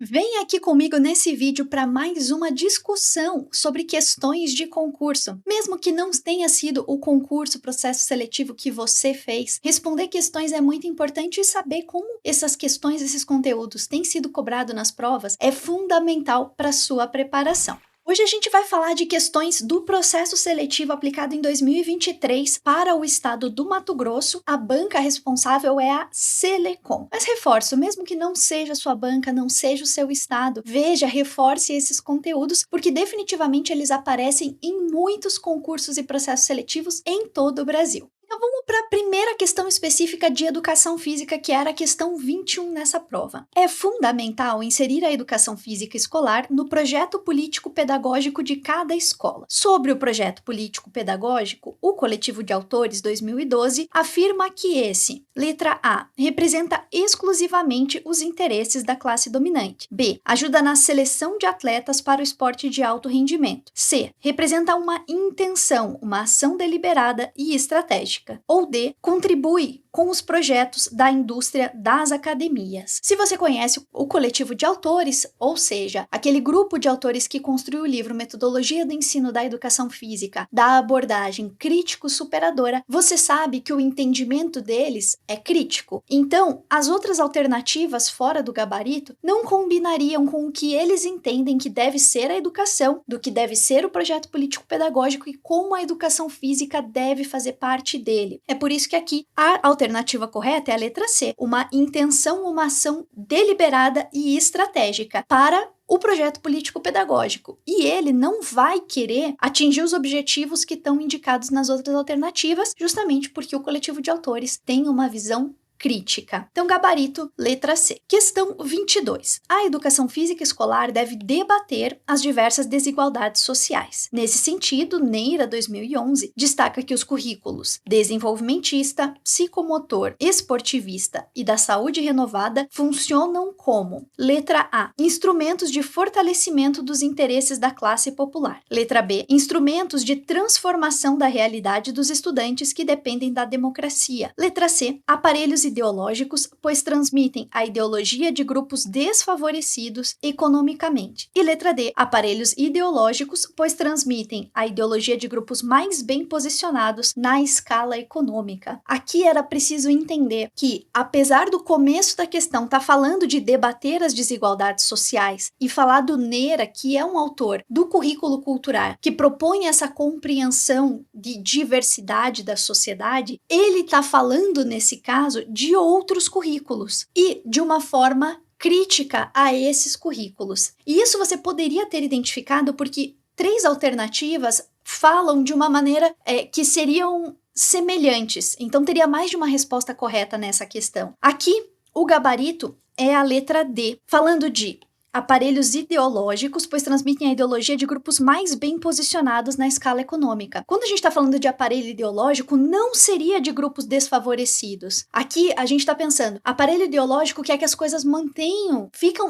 Vem aqui comigo nesse vídeo para mais uma discussão sobre questões de concurso. Mesmo que não tenha sido o concurso, processo seletivo que você fez, responder questões é muito importante e saber como essas questões, esses conteúdos têm sido cobrados nas provas é fundamental para sua preparação. Hoje a gente vai falar de questões do processo seletivo aplicado em 2023 para o estado do Mato Grosso. A banca responsável é a Selecom. Mas reforço, mesmo que não seja sua banca, não seja o seu estado, veja, reforce esses conteúdos, porque definitivamente eles aparecem em muitos concursos e processos seletivos em todo o Brasil. Então vamos para a primeira questão específica de educação física, que era a questão 21 nessa prova. É fundamental inserir a educação física escolar no projeto político-pedagógico de cada escola. Sobre o projeto político-pedagógico, o Coletivo de Autores 2012 afirma que esse, letra A, representa exclusivamente os interesses da classe dominante. B, ajuda na seleção de atletas para o esporte de alto rendimento. C, representa uma intenção, uma ação deliberada e estratégica. Ou D, contribui com os projetos da indústria das academias. Se você conhece o coletivo de autores, ou seja, aquele grupo de autores que construiu o livro Metodologia do Ensino da Educação Física, da abordagem crítico-superadora, você sabe que o entendimento deles é crítico. Então, as outras alternativas fora do gabarito não combinariam com o que eles entendem que deve ser a educação, do que deve ser o projeto político-pedagógico e como a educação física deve fazer parte dele. É por isso que aqui a alternativa correta é a letra C, uma intenção, uma ação deliberada e estratégica para o projeto político-pedagógico. E ele não vai querer atingir os objetivos que estão indicados nas outras alternativas, justamente porque o coletivo de autores tem uma visão crítica. Então, gabarito, letra C. Questão 22. A educação física escolar deve debater as diversas desigualdades sociais. Nesse sentido, Neira 2011 destaca que os currículos desenvolvimentista, psicomotor, esportivista e da saúde renovada funcionam como: letra A, instrumentos de fortalecimento dos interesses da classe popular. Letra B, instrumentos de transformação da realidade dos estudantes que dependem da democracia. Letra C, aparelhos ideológicos, pois transmitem a ideologia de grupos desfavorecidos economicamente. E letra D, aparelhos ideológicos, pois transmitem a ideologia de grupos mais bem posicionados na escala econômica. Aqui era preciso entender que, apesar do começo da questão estar falando de debater as desigualdades sociais e falar do Neira, que é um autor do currículo cultural, que propõe essa compreensão de diversidade da sociedade, ele está falando, nesse caso, de outros currículos e de uma forma crítica a esses currículos. E isso você poderia ter identificado porque 3 alternativas falam de uma maneira que seriam semelhantes. Então teria mais de uma resposta correta nessa questão. Aqui, o gabarito é a letra D, falando de aparelhos ideológicos, pois transmitem a ideologia de grupos mais bem posicionados na escala econômica. Quando a gente está falando de aparelho ideológico, não seria de grupos desfavorecidos. Aqui a gente está pensando, aparelho ideológico quer que as coisas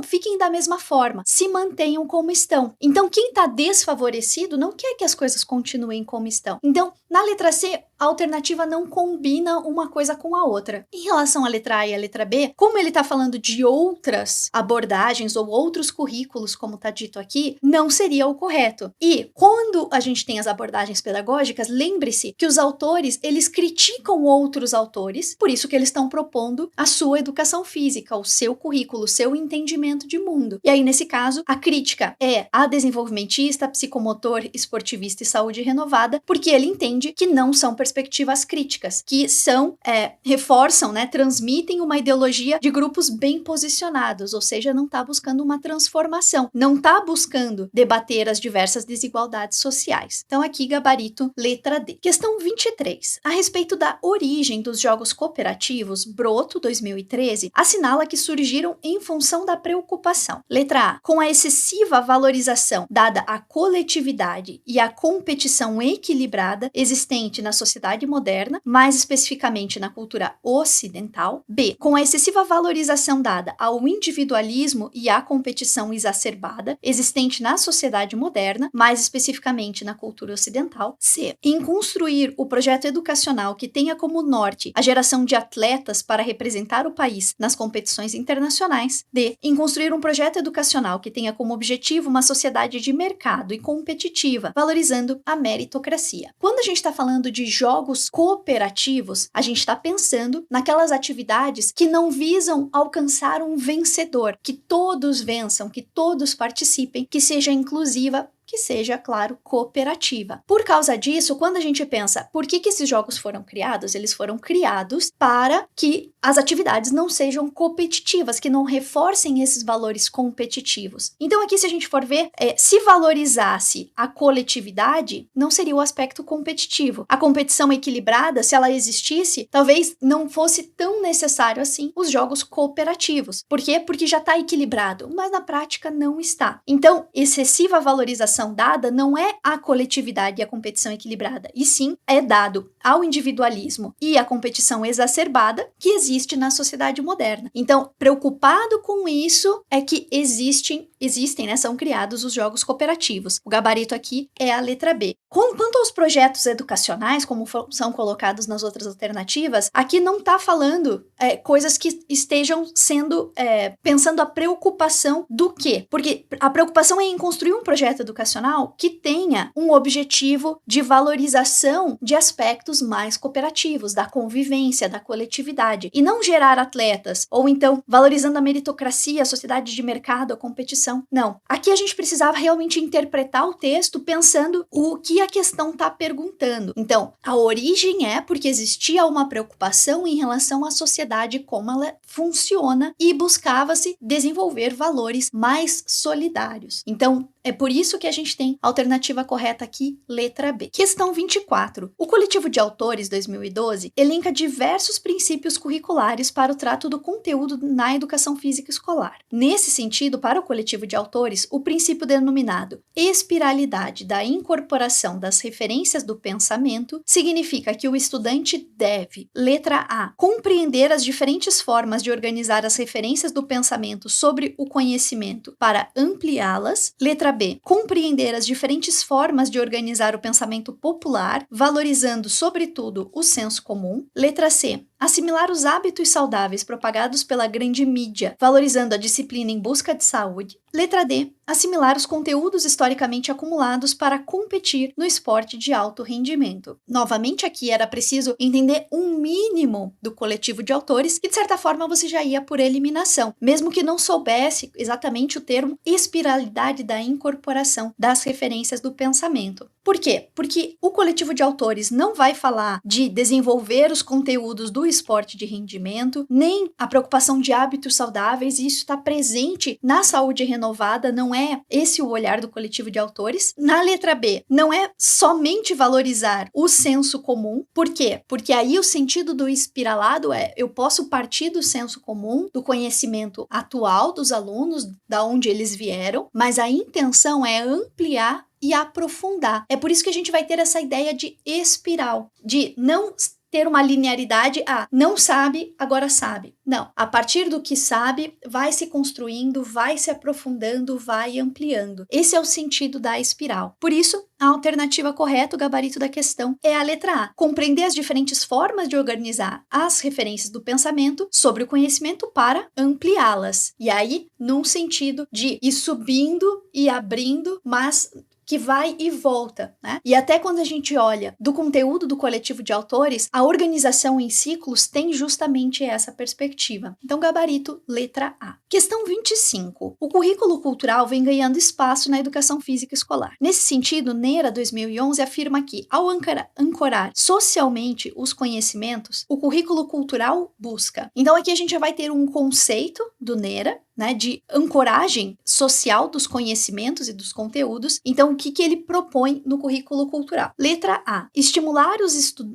fiquem da mesma forma, se mantenham como estão. Então, quem está desfavorecido não quer que as coisas continuem como estão. Então, na letra C, a alternativa não combina uma coisa com a outra. Em relação à letra A e à letra B, como ele está falando de outras abordagens ou outros currículos, como está dito aqui, não seria o correto. E quando a gente tem as abordagens pedagógicas, lembre-se que os autores, eles criticam outros autores, por isso que eles estão propondo a sua educação física, o seu currículo, o seu entendimento de mundo. E aí, nesse caso, a crítica é a desenvolvimentista, psicomotor, esportivista e saúde renovada, porque ele entende que não são perspectivas críticas, que reforçam, transmitem uma ideologia de grupos bem posicionados, ou seja, não está buscando uma transformação, não está buscando debater as diversas desigualdades sociais. Então aqui, gabarito, letra D. Questão 23. A respeito da origem dos jogos cooperativos, Broto, 2013, assinala que surgiram em função da preocupação. Letra A. Com a excessiva valorização dada à coletividade e à competição equilibrada existente na sociedade sociedade moderna, mais especificamente na cultura ocidental. B. Com a excessiva valorização dada ao individualismo e à competição exacerbada existente na sociedade moderna, mais especificamente na cultura ocidental. C. Em construir o projeto educacional que tenha como norte a geração de atletas para representar o país nas competições internacionais. D. Em construir um projeto educacional que tenha como objetivo uma sociedade de mercado e competitiva, valorizando a meritocracia. Quando a gente está falando de jogos cooperativos, a gente está pensando naquelas atividades que não visam alcançar um vencedor, que todos vençam, que todos participem, que seja inclusiva, que seja, claro, cooperativa. Por causa disso, quando a gente pensa por que esses jogos foram criados, eles foram criados para que as atividades não sejam competitivas, que não reforcem esses valores competitivos. Então aqui, se a gente for ver, se valorizasse a coletividade, não seria o aspecto competitivo. A competição equilibrada, se ela existisse, talvez não fosse tão necessário assim os jogos cooperativos. Por quê? Porque já está equilibrado, mas na prática não está. Então, excessiva valorização dada não é a coletividade e a competição equilibrada, e sim é dado ao individualismo e à competição exacerbada que existe na sociedade moderna. Então, preocupado com isso é que existem, né, são criados os jogos cooperativos. O gabarito aqui é a letra B. Quanto aos projetos educacionais, como são colocados nas outras alternativas, aqui não está falando coisas que estejam sendo, pensando a preocupação do quê? Porque a preocupação é em construir um projeto educacional que tenha um objetivo de valorização de aspectos mais cooperativos, da convivência, da coletividade, e não gerar atletas, ou então valorizando a meritocracia, a sociedade de mercado, a competição. Não. Aqui a gente precisava realmente interpretar o texto pensando o que a questão está perguntando. Então, a origem é porque existia uma preocupação em relação à sociedade, como ela funciona, e buscava-se desenvolver valores mais solidários. Então, é por isso que a gente tem a alternativa correta aqui, letra B. Questão 24. O Coletivo de Autores 2012 elenca diversos princípios curriculares para o trato do conteúdo na educação física escolar. Nesse sentido, para o Coletivo de Autores, o princípio denominado espiralidade da incorporação das referências do pensamento significa que o estudante deve, letra A, compreender as diferentes formas de organizar as referências do pensamento sobre o conhecimento para ampliá-las, letra B, compreender as diferentes formas de organizar o pensamento popular, valorizando, sobretudo, o senso comum. Letra C, assimilar os hábitos saudáveis propagados pela grande mídia, valorizando a disciplina em busca de saúde. Letra D, assimilar os conteúdos historicamente acumulados para competir no esporte de alto rendimento. Novamente, aqui era preciso entender um mínimo do coletivo de autores e, de certa forma, você já ia por eliminação, mesmo que não soubesse exatamente o termo espiralidade da incorporação das referências do pensamento. Por quê? Porque o coletivo de autores não vai falar de desenvolver os conteúdos do esporte de rendimento, nem a preocupação de hábitos saudáveis, e isso está presente na saúde renovada, não é esse o olhar do coletivo de autores. Na letra B, não é somente valorizar o senso comum. Por quê? Porque aí o sentido do espiralado eu posso partir do senso comum, do conhecimento atual dos alunos, da onde eles vieram, mas a intenção é ampliar e aprofundar. É por isso que a gente vai ter essa ideia de espiral, de não ter uma linearidade, não sabe, agora sabe. Não, a partir do que sabe, vai se construindo, vai se aprofundando, vai ampliando. Esse é o sentido da espiral. Por isso, a alternativa correta, o gabarito da questão, é a letra A. Compreender as diferentes formas de organizar as referências do pensamento sobre o conhecimento para ampliá-las. E aí, num sentido de ir subindo e abrindo, mas que vai e volta, né? E até quando a gente olha do conteúdo do coletivo de autores, a organização em ciclos tem justamente essa perspectiva. Então, gabarito, letra A. Questão 25. O currículo cultural vem ganhando espaço na educação física escolar. Nesse sentido, Neira 2011 afirma que, ao ancorar socialmente os conhecimentos, o currículo cultural busca. Então, aqui a gente já vai ter um conceito do Neira, né, de ancoragem social dos conhecimentos e dos conteúdos. Então, o que ele propõe no currículo cultural? Letra A. Estimular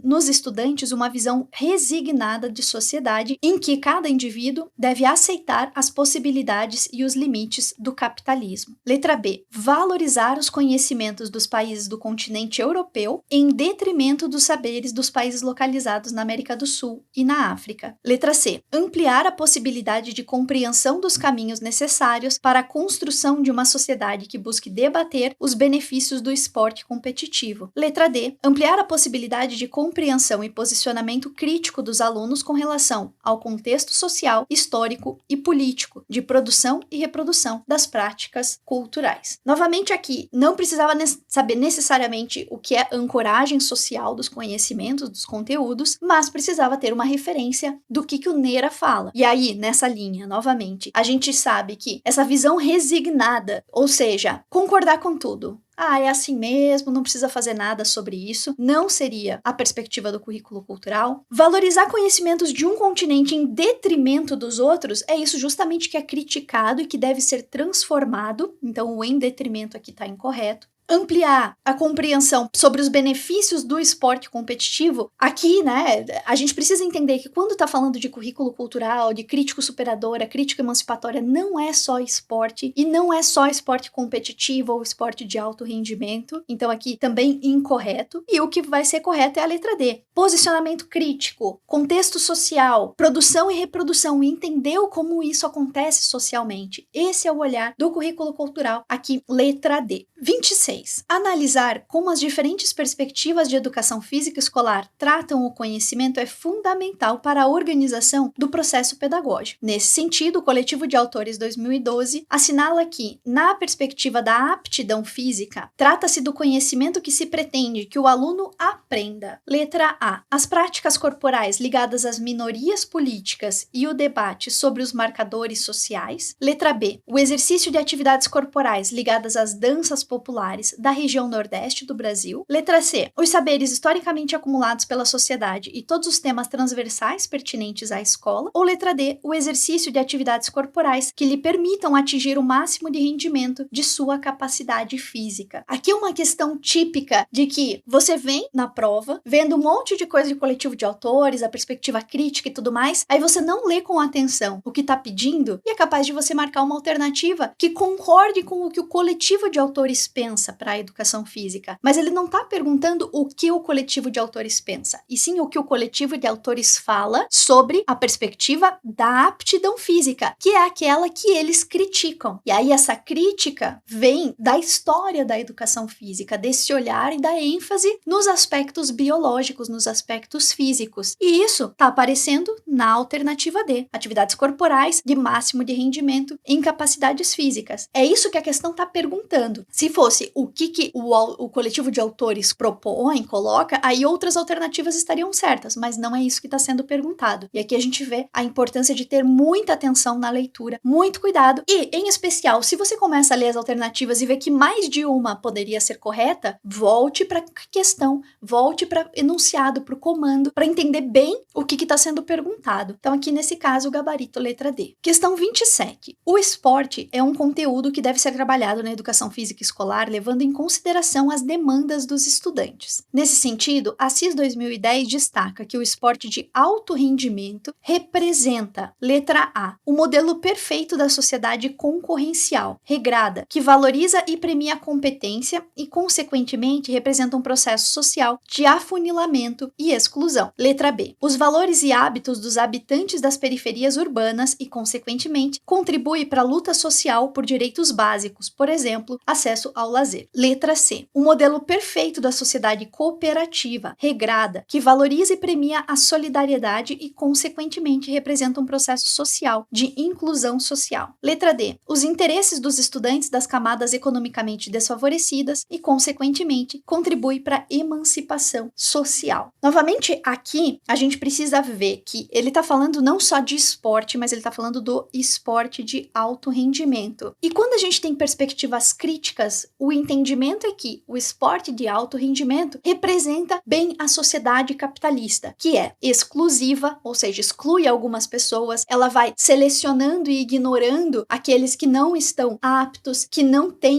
nos estudantes uma visão resignada de sociedade em que cada indivíduo deve aceitar as possibilidades e os limites do capitalismo. Letra B. Valorizar os conhecimentos dos países do continente europeu em detrimento dos saberes dos países localizados na América do Sul e na África. Letra C. Ampliar a possibilidade de compreensão dos caminhos necessários para a construção de uma sociedade que busque debater os benefícios do esporte competitivo. Letra D. Ampliar a possibilidade de compreensão e posicionamento crítico dos alunos com relação ao contexto social, histórico e político de produção e reprodução das práticas culturais. Novamente aqui, não precisava saber necessariamente o que é ancoragem social dos conhecimentos, dos conteúdos, mas precisava ter uma referência do que o Nera fala. E aí, nessa linha, novamente, a gente sabe que essa visão resignada, ou seja, concordar com tudo, é assim mesmo, não precisa fazer nada sobre isso, não seria a perspectiva do currículo cultural. Valorizar conhecimentos de um continente em detrimento dos outros, é isso justamente que é criticado e que deve ser transformado, então o em detrimento aqui está incorreto. Ampliar a compreensão sobre os benefícios do esporte competitivo. Aqui, né, a gente precisa entender que quando está falando de currículo cultural, de crítico superadora, crítica emancipatória, não é só esporte e não é só esporte competitivo ou esporte de alto rendimento. Então aqui também incorreto. E o que vai ser correto é a letra D. Posicionamento crítico, contexto social, produção e reprodução, e entender como isso acontece socialmente. Esse é o olhar do currículo cultural. Aqui, letra D. 26. Analisar como as diferentes perspectivas de educação física escolar tratam o conhecimento é fundamental para a organização do processo pedagógico. Nesse sentido, o Coletivo de Autores 2012 assinala que, na perspectiva da aptidão física, trata-se do conhecimento que se pretende que o aluno aprenda. Letra A. As práticas corporais ligadas às minorias políticas e o debate sobre os marcadores sociais. Letra B. O exercício de atividades corporais ligadas às danças populares da região nordeste do Brasil. Letra C. Os saberes historicamente acumulados pela sociedade e todos os temas transversais pertinentes à escola. Ou letra D. O exercício de atividades corporais que lhe permitam atingir o máximo de rendimento de sua capacidade física. Aqui é uma questão típica de que você vem na prova, vendo um monte de coisa de coletivo de autores, a perspectiva crítica e tudo mais, aí você não lê com atenção o que está pedindo e é capaz de você marcar uma alternativa que concorde com o que o coletivo de autores pensa para a educação física, mas ele não está perguntando o que o coletivo de autores pensa, e sim o que o coletivo de autores fala sobre a perspectiva da aptidão física, que é aquela que eles criticam. E aí essa crítica vem da história da educação física, desse olhar e da ênfase nos aspectos biológicos, nos aspectos físicos. E isso está aparecendo na alternativa D, atividades corporais de máximo de rendimento em capacidades físicas. É isso que a questão está perguntando. Se fosse o que o coletivo de autores propõe, coloca, aí outras alternativas estariam certas, mas não é isso que está sendo perguntado. E aqui a gente vê a importância de ter muita atenção na leitura, muito cuidado, e, em especial, se você começa a ler as alternativas e vê que mais de uma poderia ser correta, volte para a questão, volte para o enunciado, para o comando, para entender bem o que está sendo perguntado. Então, aqui nesse caso, o gabarito letra D. Questão 27. O esporte é um conteúdo que deve ser trabalhado na educação física escolar, levando em consideração as demandas dos estudantes. Nesse sentido, a CIS 2010 destaca que o esporte de alto rendimento representa, letra A, o modelo perfeito da sociedade concorrencial, regrada, que valoriza e premia a competência e, consequentemente, representa um processo social de afunilamento e exclusão. Letra B, os valores e hábitos dos habitantes das periferias urbanas e, consequentemente, contribui para a luta social por direitos básicos, por exemplo, acesso ao lazer. Letra C, o modelo perfeito da sociedade cooperativa, regrada, que valoriza e premia a solidariedade e, consequentemente, representa um processo social de inclusão social. Letra D, os interesses dos estudantes das camadas economicamente desfavorecidas e, consequentemente, contribui para a emancipação social. Novamente, aqui, a gente precisa ver que ele está falando não só de esporte, mas ele está falando do esporte de alto rendimento. E quando a gente tem perspectivas críticas, o entendimento é que o esporte de alto rendimento representa bem a sociedade capitalista, que é exclusiva, ou seja, exclui algumas pessoas, ela vai selecionando e ignorando aqueles que não estão aptos, que não têm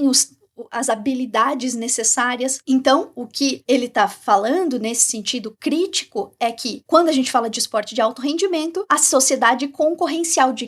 as habilidades necessárias. Então, o que ele está falando nesse sentido crítico é que, quando a gente fala de esporte de alto rendimento, a sociedade concorrencial, de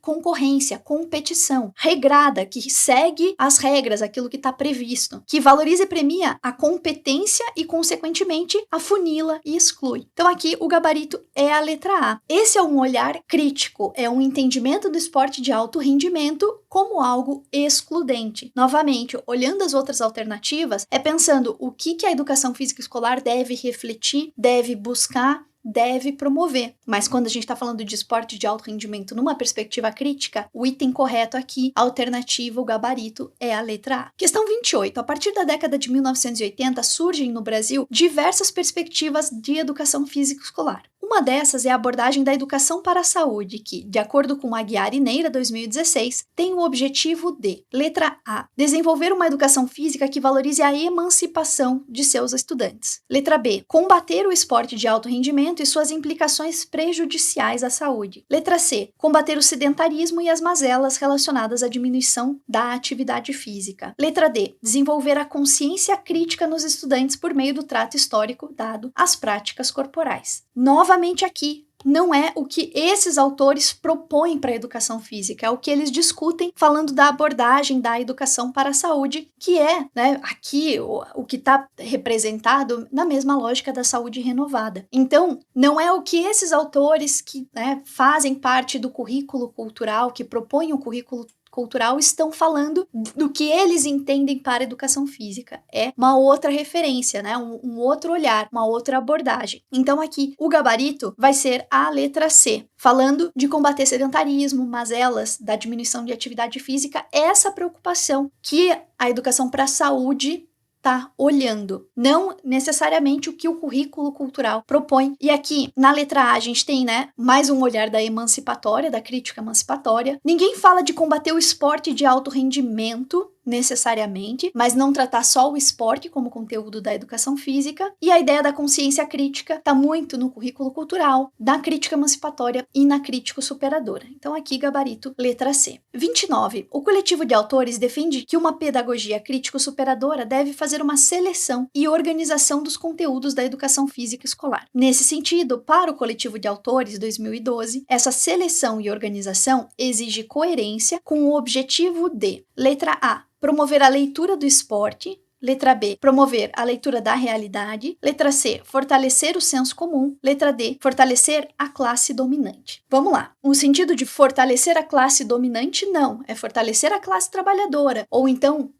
concorrência, competição, regrada, que segue as regras, aquilo que está previsto, que valoriza e premia a competência e, consequentemente, afunila e exclui. Então, aqui, o gabarito é a letra A. Esse é um olhar crítico, é um entendimento do esporte de alto rendimento como algo excludente. Novamente, olhando as outras alternativas, é pensando o que a educação física escolar deve refletir, deve buscar, deve promover. Mas quando a gente está falando de esporte de alto rendimento numa perspectiva crítica, o item correto aqui, a alternativa, o gabarito, é a letra A. Questão 28. A partir da década de 1980, surgem no Brasil diversas perspectivas de educação física escolar. Uma dessas é a abordagem da educação para a saúde, que, de acordo com Aguiar e Neira, 2016, tem o objetivo de, letra A, desenvolver uma educação física que valorize a emancipação de seus estudantes. Letra B, combater o esporte de alto rendimento e suas implicações prejudiciais à saúde. Letra C, combater o sedentarismo e as mazelas relacionadas à diminuição da atividade física. Letra D, desenvolver a consciência crítica nos estudantes por meio do trato histórico dado às práticas corporais. Novamente aqui, não é o que esses autores propõem para a educação física, é o que eles discutem falando da abordagem da educação para a saúde, que é, aqui o que está representado na mesma lógica da saúde renovada. Então, não é o que esses autores que fazem parte do currículo cultural, que propõem o currículo cultural, estão falando do que eles entendem para a educação física. É uma outra referência, um outro olhar, uma outra abordagem. Então aqui o gabarito vai ser a letra C, falando de combater sedentarismo, mazelas, da diminuição de atividade física, essa preocupação que a educação para a saúde está olhando, não necessariamente o que o currículo cultural propõe. E aqui, na letra A, a gente tem, mais um olhar da emancipatória, da crítica emancipatória. Ninguém fala de combater o esporte de alto rendimento, necessariamente, mas não tratar só o esporte como conteúdo da educação física, e a ideia da consciência crítica está muito no currículo cultural, na crítica emancipatória e na crítica superadora. Então aqui gabarito, letra C. 29. O coletivo de autores defende que uma pedagogia crítico-superadora deve fazer uma seleção e organização dos conteúdos da educação física escolar. Nesse sentido, para o coletivo de autores, 2012, essa seleção e organização exige coerência com o objetivo de, letra A, promover a leitura do esporte. Letra B, promover a leitura da realidade. Letra C, fortalecer o senso comum. Letra D, fortalecer a classe dominante. Vamos lá. O sentido de fortalecer a classe dominante, não. É fortalecer a classe trabalhadora. Ou então,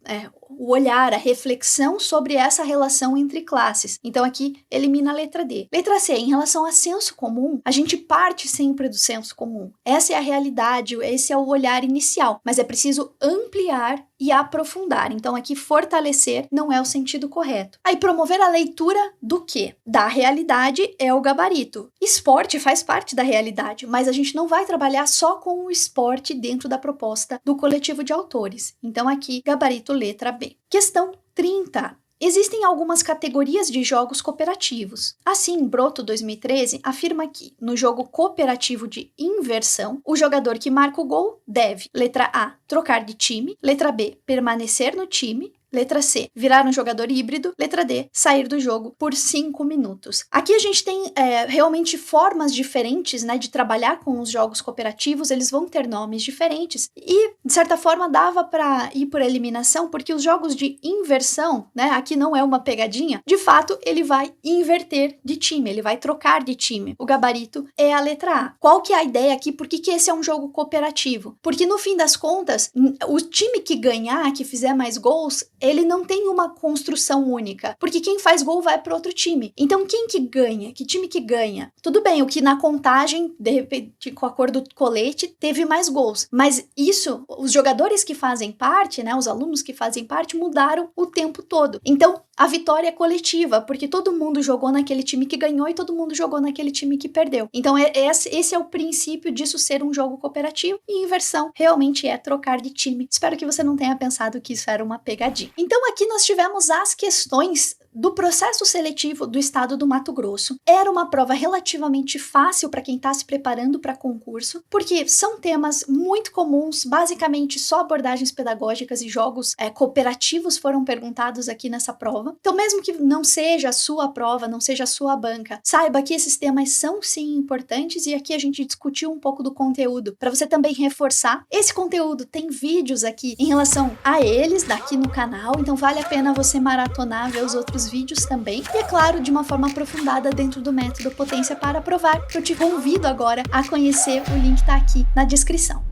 o olhar, a reflexão sobre essa relação entre classes. Então aqui, elimina a letra D. Letra C, em relação a senso comum, a gente parte sempre do senso comum. Essa é a realidade, esse é o olhar inicial. Mas é preciso ampliar e aprofundar. Então aqui, fortalecer não é o sentido correto. Aí, promover a leitura do quê? Da realidade é o gabarito. Esporte faz parte da realidade, mas a gente não vai trabalhar só com o esporte dentro da proposta do coletivo de autores. Então aqui, gabarito letra B. Questão 30. Existem algumas categorias de jogos cooperativos. Assim, Broto 2013 afirma que, no jogo cooperativo de inversão, o jogador que marca o gol deve, letra A, trocar de time, letra B, permanecer no time, letra C, virar um jogador híbrido. Letra D, sair do jogo por 5 minutos. Aqui a gente tem realmente formas diferentes, de trabalhar com os jogos cooperativos. Eles vão ter nomes diferentes. E, de certa forma, dava para ir por eliminação, porque os jogos de inversão, aqui não é uma pegadinha, de fato, ele vai inverter de time, ele vai trocar de time. O gabarito é a letra A. Qual que é a ideia aqui? Por que esse é um jogo cooperativo? Porque, no fim das contas, o time que ganhar, que fizer mais gols, ele não tem uma construção única, porque quem faz gol vai para outro time. Então, quem que ganha? Que time que ganha? Tudo bem, o que na contagem, de repente, com a cor do colete, teve mais gols. Mas isso, os jogadores que fazem parte, os alunos que fazem parte, mudaram o tempo todo. Então, a vitória é coletiva, porque todo mundo jogou naquele time que ganhou e todo mundo jogou naquele time que perdeu. Então, esse é o princípio disso ser um jogo cooperativo, e inversão realmente é trocar de time. Espero que você não tenha pensado que isso era uma pegadinha. Então aqui nós tivemos as questões do processo seletivo do estado do Mato Grosso. Era uma prova relativamente fácil para quem está se preparando para concurso, porque são temas muito comuns, basicamente só abordagens pedagógicas e jogos cooperativos foram perguntados aqui nessa prova. Então mesmo que não seja a sua prova, não seja a sua banca, saiba que esses temas são sim importantes e aqui a gente discutiu um pouco do conteúdo, para você também reforçar. Esse conteúdo tem vídeos aqui em relação a eles, daqui no canal, então vale a pena você maratonar, ver os outros vídeos também, e é claro, de uma forma aprofundada dentro do método Potência para Aprovar, que eu te convido agora a conhecer, o link tá aqui na descrição.